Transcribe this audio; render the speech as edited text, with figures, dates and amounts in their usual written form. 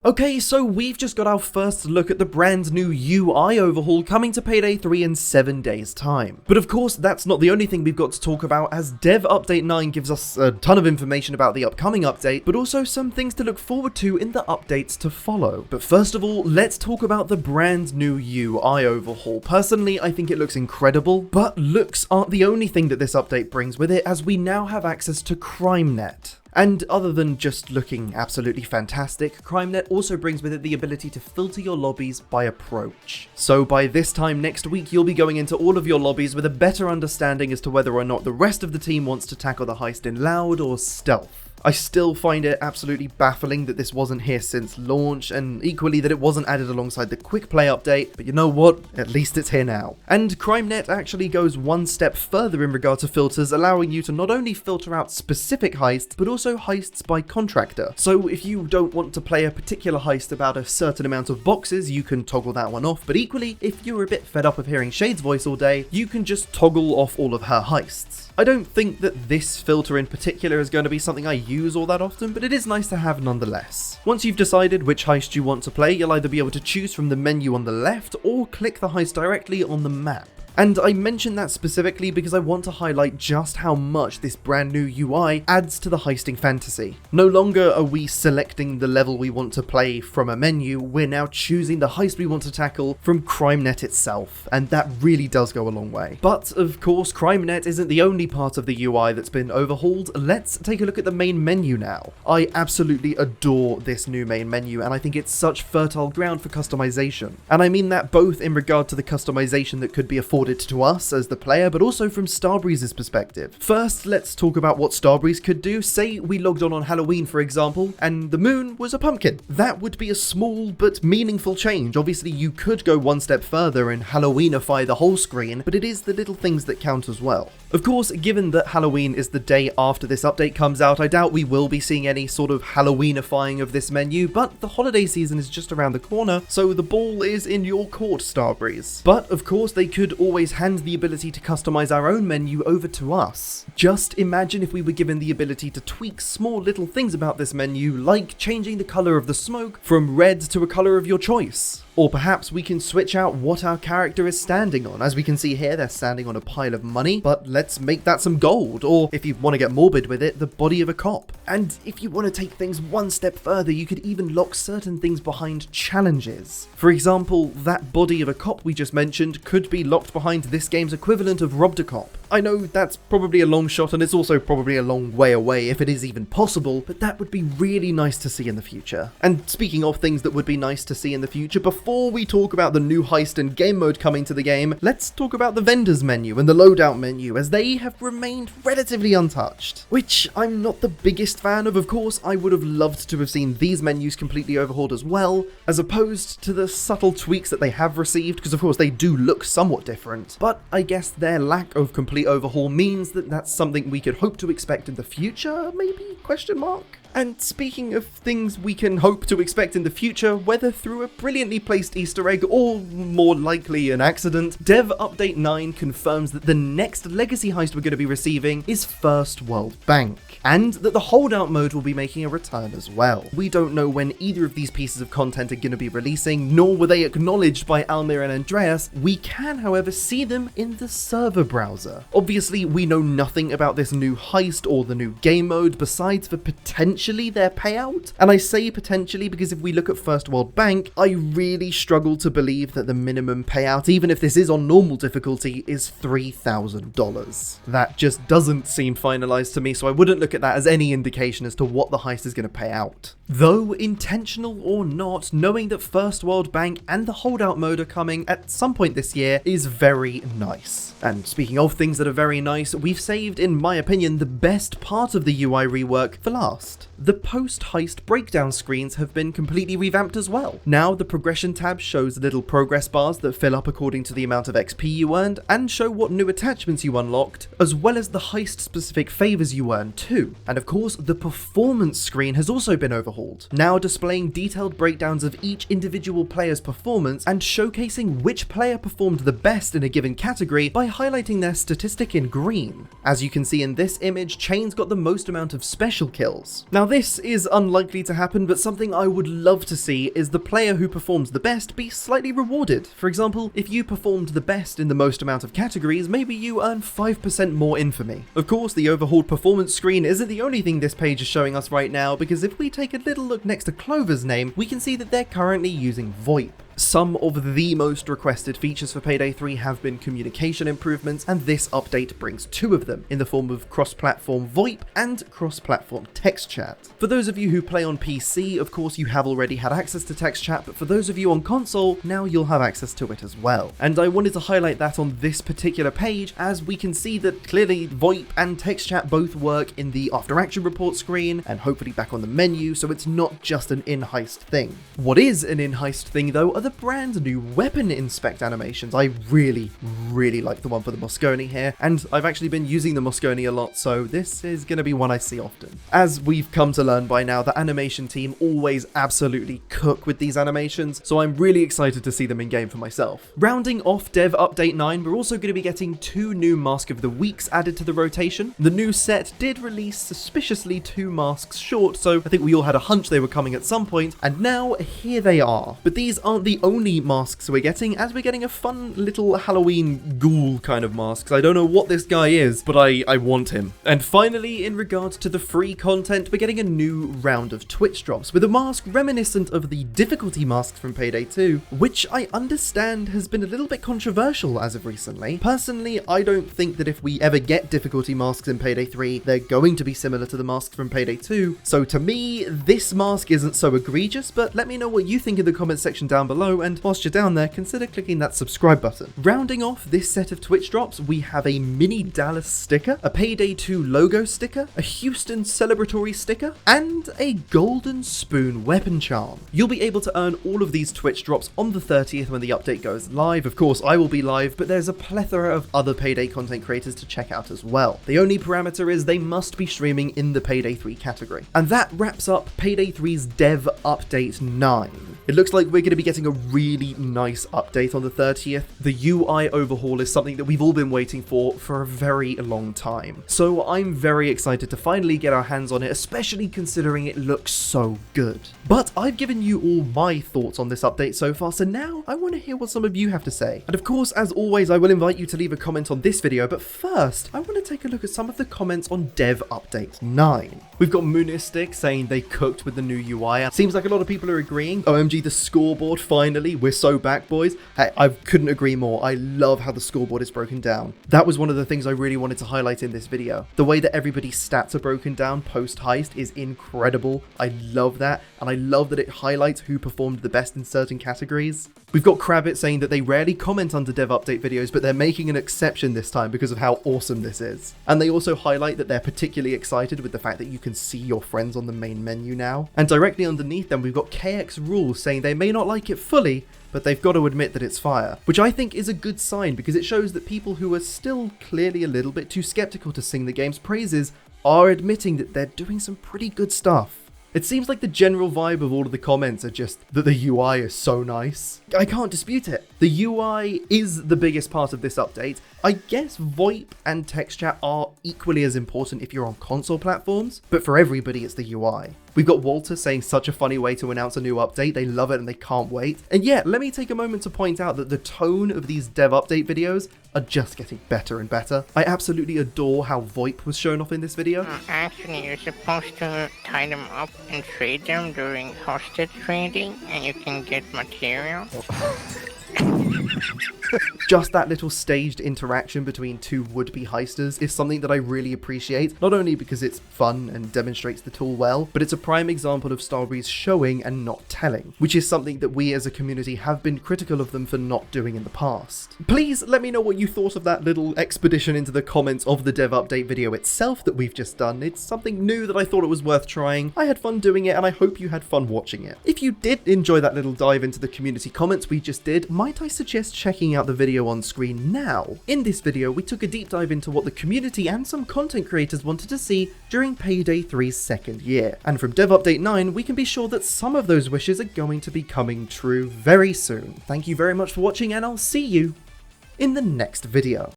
Okay, so we've just got our first look at the brand new UI overhaul coming to Payday 3 in 7 days time. But of course, that's not the only thing we've got to talk about, as Dev Update 9 gives us a ton of information about the upcoming update, but also some things to look forward to in the updates to follow. But first of all, let's talk about the brand new UI overhaul. Personally, I think it looks incredible, but looks aren't the only thing that this update brings with it, as we now have access to CrimeNet. And other than just looking absolutely fantastic, CrimeNet also brings with it the ability to filter your lobbies by approach. So by this time next week, you'll be going into all of your lobbies with a better understanding as to whether or not the rest of the team wants to tackle the heist in loud or stealth. I still find it absolutely baffling that this wasn't here since launch, and equally that it wasn't added alongside the quick play update, but you know what, at least it's here now. And CrimeNet actually goes one step further in regard to filters, allowing you to not only filter out specific heists, but also heists by contractor. So if you don't want to play a particular heist about a certain amount of boxes, you can toggle that one off, but equally, if you're a bit fed up of hearing Shade's voice all day, you can just toggle off all of her heists. I don't think that this filter in particular is going to be something I use all that often, but it is nice to have nonetheless. Once you've decided which heist you want to play, you'll either be able to choose from the menu on the left or click the heist directly on the map. And I mention that specifically because I want to highlight just how much this brand new UI adds to the heisting fantasy. No longer are we selecting the level we want to play from a menu, we're now choosing the heist we want to tackle from CrimeNet itself, and that really does go a long way. But of course, CrimeNet isn't the only part of the UI that's been overhauled. Let's take a look at the main menu now. I absolutely adore this new main menu, and I think it's such fertile ground for customization. And I mean that both in regard to the customization that could be afforded to us as the player, but also from Starbreeze's perspective. First, let's talk about what Starbreeze could do. Say we logged on Halloween, for example, and the moon was a pumpkin. That would be a small but meaningful change. Obviously, you could go one step further and Halloweenify the whole screen, but it is the little things that count as well. Of course, given that Halloween is the day after this update comes out, I doubt we will be seeing any sort of Halloweenifying of this menu, but the holiday season is just around the corner, so the ball is in your court, Starbreeze. But of course, they could always hand the ability to customize our own menu over to us. Just imagine if we were given the ability to tweak small little things about this menu, like changing the color of the smoke from red to a color of your choice. Or perhaps we can switch out what our character is standing on. As we can see here, they're standing on a pile of money, but let's make that some gold. Or if you want to get morbid with it, the body of a cop. And if you want to take things one step further, you could even lock certain things behind challenges. For example, that body of a cop we just mentioned could be locked behind this game's equivalent of robbed a cop. I know that's probably a long shot, and it's also probably a long way away if it is even possible, but that would be really nice to see in the future. And speaking of things that would be nice to see in the future, before we talk about the new heist and game mode coming to the game, let's talk about the vendors menu and the loadout menu, as they have remained relatively untouched. Which I'm not the biggest fan of course. I would have loved to have seen these menus completely overhauled as well, as opposed to the subtle tweaks that they have received, because of course they do look somewhat different. But I guess their lack of complete overhaul means that that's something we could hope to expect in the future, maybe? Question mark? And speaking of things we can hope to expect in the future, whether through a brilliantly placed Easter egg or more likely an accident, Dev Update 9 confirms that the next legacy heist we're going to be receiving is First World Bank, and that the Holdout Mode will be making a return as well. We don't know when either of these pieces of content are going to be releasing, nor were they acknowledged by Almir and Andreas. We can, however, see them in the server browser. Obviously, we know nothing about this new heist or the new game mode besides for potentially their payout, and I say potentially because if we look at First World Bank, I really struggle to believe that the minimum payout, even if this is on normal difficulty, is $3,000. That just doesn't seem finalized to me, so I wouldn't look at that as any indication as to what the heist is going to pay out. Though, intentional or not, knowing that First World Bank and the Holdout Mode are coming at some point this year is very nice. And speaking of things that are very nice, we've saved, in my opinion, the best part of the UI rework for last. The post-heist breakdown screens have been completely revamped as well. Now the progression tab shows little progress bars that fill up according to the amount of XP you earned and show what new attachments you unlocked, as well as the heist-specific favors you earned too. 2. And of course, the performance screen has also been overhauled, now displaying detailed breakdowns of each individual player's performance and showcasing which player performed the best in a given category by highlighting their statistic in green. As you can see in this image, Chain's got the most amount of special kills. Now this is unlikely to happen, but something I would love to see is the player who performs the best be slightly rewarded. For example, if you performed the best in the most amount of categories, maybe you earn 5% more infamy. Of course, the overhauled performance screen isn't the only thing this page is showing us right now, because if we take a little look next to Clover's name, we can see that they're currently using VoIP. Some of the most requested features for Payday 3 have been communication improvements, and this update brings 2 of them in the form of cross-platform VoIP and cross-platform text chat. For those of you who play on PC, of course you have already had access to text chat, but for those of you on console, now you'll have access to it as well. And I wanted to highlight that on this particular page, as we can see that clearly VoIP and text chat both work in the after action report screen, and hopefully back on the menu, so it's not just an in-heist thing. What is an in-heist thing though are the brand new weapon inspect animations. I really like the one for the Moscone here, and I've actually been using the Moscone a lot, so this is going to be one I see often. As we've come to learn by now, the animation team always absolutely cook with these animations, so I'm really excited to see them in game for myself. Rounding off Dev Update 9, we're also going to be getting 2 new Mask of the Weeks added to the rotation. The new set did release suspiciously 2 masks short, so I think we all had a hunch they were coming at some point, and now here they are. But these aren't the only masks we're getting, as we're getting a fun little Halloween ghoul kind of masks. I don't know what this guy is, but I want him. And finally, in regards to the free content, we're getting a new round of Twitch drops with a mask reminiscent of the difficulty masks from Payday 2, which I understand has been a little bit controversial as of recently. Personally, I don't think that if we ever get difficulty masks in Payday 3, they're going to be similar to the masks from Payday 2. So to me, this mask isn't so egregious, but let me know what you think in the comments section down below, and whilst you're down there, consider clicking that subscribe button. Rounding off this set of Twitch drops, we have a mini Dallas sticker, a Payday 2 logo sticker, a Houston celebratory sticker, and a golden spoon weapon charm. You'll be able to earn all of these Twitch drops on the 30th when the update goes live. Of course, I will be live, but there's a plethora of other Payday content creators to check out as well. The only parameter is they must be streaming in the Payday 3 category. And that wraps up Payday 3's Dev Update 9. It looks like we're going to be getting a really nice update on the 30th. The UI overhaul is something that we've all been waiting for a very long time. So I'm very excited to finally get our hands on it, especially considering it looks so good. But I've given you all my thoughts on this update so far, so now I want to hear what some of you have to say. And of course, as always, I will invite you to leave a comment on this video, but first, I want to take a look at some of the comments on Dev Update 9. We've got Moonistic saying they cooked with the new UI. Seems like a lot of people are agreeing. OMG, the scoreboard, finally. We're so back, boys. Hey, I couldn't agree more. I love how the scoreboard is broken down. That was one of the things I really wanted to highlight in this video. The way that everybody's stats are broken down post-heist is incredible. I love that, and I love that it highlights who performed the best in certain categories. We've got Krabbit saying that they rarely comment under Dev Update videos, but they're making an exception this time because of how awesome this is. And they also highlight that they're particularly excited with the fact that you can see your friends on the main menu now. And directly underneath them, we've got KX Rules saying they may not like it fully, but they've got to admit that it's fire, which I think is a good sign because it shows that people who are still clearly a little bit too skeptical to sing the game's praises are admitting that they're doing some pretty good stuff. It seems like the general vibe of all of the comments are just that the UI is so nice. I can't dispute it. The UI is the biggest part of this update. I guess VoIP and text chat are equally as important if you're on console platforms, but for everybody it's the UI. We've got Walter saying such a funny way to announce a new update, they love it and they can't wait. And yeah, let me take a moment to point out that the tone of these dev update videos are just getting better and better. I absolutely adore how VoIP was shown off in this video. Actually, you're supposed to tie them up and trade them during hostage trading, and you can get material. Just that little staged interaction between 2 would-be heisters is something that I really appreciate, not only because it's fun and demonstrates the tool well, but it's a prime example of Starbreeze showing and not telling, which is something that we as a community have been critical of them for not doing in the past. Please let me know what you thought of that little expedition into the comments of the dev update video itself that we've just done. It's something new that I thought it was worth trying. I had fun doing it and I hope you had fun watching it. If you did enjoy that little dive into the community comments we just did, might I suggest checking out the video on screen now. In this video, we took a deep dive into what the community and some content creators wanted to see during Payday 3's second year. And from Dev Update 9, we can be sure that some of those wishes are going to be coming true very soon. Thank you very much for watching, and I'll see you in the next video.